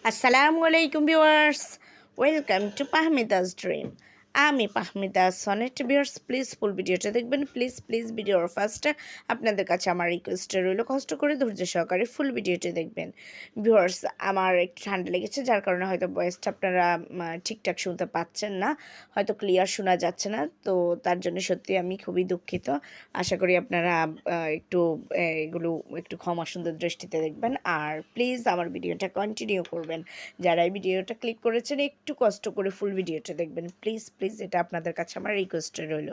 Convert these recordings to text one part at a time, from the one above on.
আসসালামু আলাইকুম viewers, welcome to পাহমিদাস dream. আমি পাহমিদা সনেট। ভিউয়ার্স, প্লিজ ফুল ভিডিওটা দেখবেন। প্লিজ ভিডিওর ফার্স্টে আপনাদের কাছে আমার রিকোয়েস্টে রইল, কষ্ট করে ধৈর্য সহকারে ফুল ভিডিওটা দেখবেন। ভিউয়ার্স, আমার একটু ঠান্ডা লেগেছে, যার কারণে হয়তো ভয়েসটা আপনারা ঠিকঠাক শুনতে পাচ্ছেন না, হয়তো ক্লিয়ার শোনা যাচ্ছে না। তো তার জন্য সত্যি আমি খুবই দুঃখিত। আশা করি আপনারা একটু এগুলো একটু ক্ষমা সুন্দর দৃষ্টিতে দেখবেন। আর প্লিজ আমার ভিডিওটা কন্টিনিউ করবেন। যারা এই ভিডিওটা ক্লিক করেছেন একটু কষ্ট করে ফুল ভিডিওটা দেখবেন। প্লিজ এটা আপনাদের কাছে আমার রিকোয়েস্টে রইল।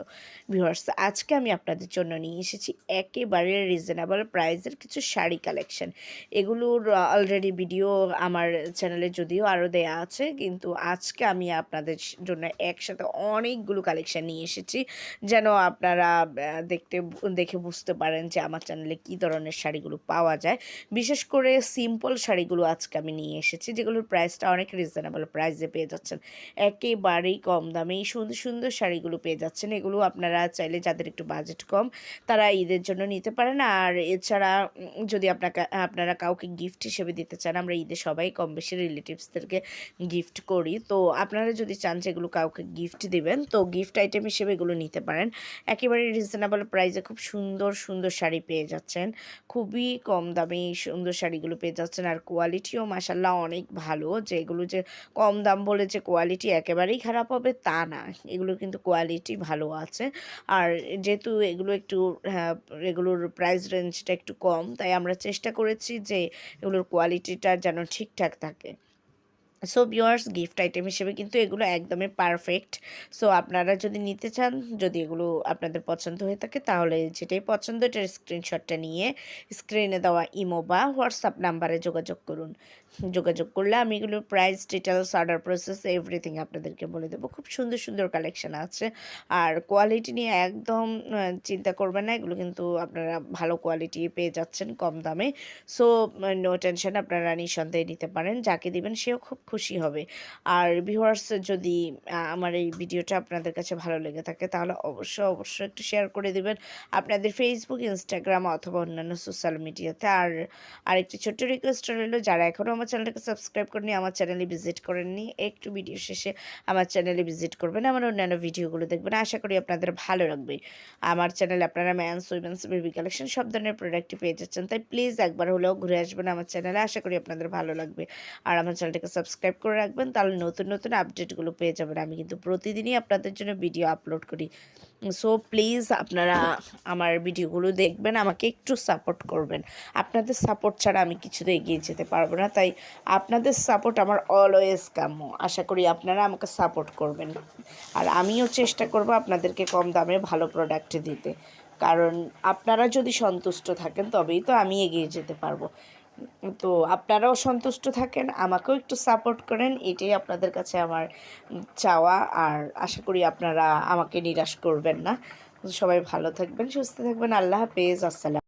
ভিউয়ার্স, আজকে আমি আপনাদের জন্য নিয়ে এসেছি একেবারে রিজনেবল প্রাইসের কিছু শাড়ি কালেকশন। এগুলোর অলরেডি ভিডিও আমার চ্যানেলে যদিও আরও দেয়া আছে, কিন্তু আজকে আমি আপনাদের জন্য একসাথে অনেকগুলো কালেকশন নিয়ে এসেছি, যেন আপনারা দেখে বুঝতে পারেন যে আমার চ্যানেলে কী ধরনের শাড়িগুলো পাওয়া যায়। বিশেষ করে সিম্পল শাড়িগুলো আজকে আমি নিয়ে এসেছি, যেগুলোর প্রাইসটা অনেক রিজনেবল প্রাইসে পেয়ে যাচ্ছেন। একেবারেই কম দামে এই সুন্দর সুন্দর শাড়িগুলো পেয়ে যাচ্ছেন। এগুলো আপনারা চাইলে, যাদের একটু বাজেট কম, তারা ঈদের জন্য নিতে পারেন। আর এছাড়া যদি আপনারা কাউকে গিফট হিসেবে দিতে চান, আমরা ঈদে সবাই কম বেশি রিলেটিভসদেরকে গিফট করি। তো আপনারা যদি চান যে এগুলো কাউকে গিফট দিবেন, তো গিফট আইটেম হিসেবে এগুলো নিতে পারেন। একেবারে রিজনেবল প্রাইসে খুব সুন্দর সুন্দর শাড়ি পেয়ে যাচ্ছেন। খুবই কম দামে এই সুন্দর শাড়িগুলো পেয়ে যাচ্ছেন। আর কোয়ালিটিও মাশাআল্লাহ অনেক ভালো। যে এগুলো যে কম দাম বলে যে কোয়ালিটি একেবারেই খারাপ হবে তা না, এগুলোর কিন্তু কোয়ালিটি ভালো আছে। আর যেহেতু এগুলো একটু এগুলোর প্রাইস রেঞ্জটা একটু কম, তাই আমরা চেষ্টা করেছি যে এগুলোর কোয়ালিটিটা যেন ঠিকঠাক থাকে। সো ভিউয়ার্স, গিফট আইটেম হিসেবে কিন্তু এগুলো একদমই পারফেক্ট। সো আপনারা যদি নিতে চান, যদি এগুলো আপনাদের পছন্দ হয়ে থাকে, তাহলে যেটাই পছন্দ এটার স্ক্রিনশটটা নিয়ে স্ক্রিনে দেওয়া ইমো বা হোয়াটসঅ্যাপ নাম্বারে যোগাযোগ করুন। যোগাযোগ করলে আমি এগুলোর price, details, order process everything আপনাদেরকে বলে দেবো। খুব সুন্দর সুন্দর কালেকশন আছে। আর কোয়ালিটি নিয়ে একদম চিন্তা করবেন না, এগুলো কিন্তু আপনারা ভালো কোয়ালিটি পেয়ে যাচ্ছেন কম দামে। সো নো টেনশন, আপনারা নিঃসন্দেহে নিতে পারেন। যাকে দিবেন সেও খুব খুশি হবে। আর ভিউয়ার্স, যদি আমার এই ভিডিওটা আপনাদের কাছে ভালো লেগে থাকে, তাহলে অবশ্যই একটু শেয়ার করে দেবেন আপনাদের ফেসবুক, ইনস্টাগ্রাম অথবা অন্যান্য সোশ্যাল মিডিয়াতে। আর আরেকটি ছোট্ট রিকোয়েস্ট রইল, যারা এখনও আমার চ্যানেলটাকে সাবস্ক্রাইব করেনি, আমার চ্যানেলে ভিজিট করেননি, একটু ভিডিও শেষে আমার চ্যানেলে ভিজিট করবেন, আমার অন্যান্য ভিডিওগুলো দেখবেন। আশা করি আপনাদের ভালো লাগবে। আমার চ্যানেলে আপনারা ম্যানস, উইমেন্স, বেবি কালেকশন সব ধরনের প্রোডাক্টই পেয়ে যাচ্ছেন। তাই প্লিজ একবার হলেও ঘুরে আসবেন আমার চ্যানেলে। আশা করি আপনাদের ভালো লাগবে। আর আমার চ্যানেলটাকে সাবস্ক্রাইব করে রাখবেন, তাহলে নতুন নতুন আপডেটগুলো পেয়ে যাবেন। আমি কিন্তু প্রতিদিনই আপনাদের জন্য ভিডিও আপলোড করি। সো প্লিজ আপনারা আমার ভিডিওগুলো দেখবেন, আমাকে একটু সাপোর্ট করবেন। আপনাদের সাপোর্ট ছাড়া আমি কিছুতে এগিয়ে যেতে পারবো না, তাই আপনাদের সাপোর্ট আমার অলওয়েজ কাম্য। আশা করি আপনারা আমাকে সাপোর্ট করবেন। আর আমিও চেষ্টা করব আপনাদেরকে কম দামে ভালো প্রোডাক্ট দিতে, কারণ আপনারা যদি সন্তুষ্ট থাকেন তবেই তো আমি এগিয়ে যেতে পারবো। তো আপনারাও সন্তুষ্ট থাকেন, আমাকেও একটু সাপোর্ট করেন, এটাই আপনাদের কাছে আমার চাওয়া। আর আশা করি আপনারা আমাকে নিরাশ করবেন না। সবাই ভালো থাকবেন, সুস্থ থাকবেন। আল্লাহ হাফেজ। আসসালাম।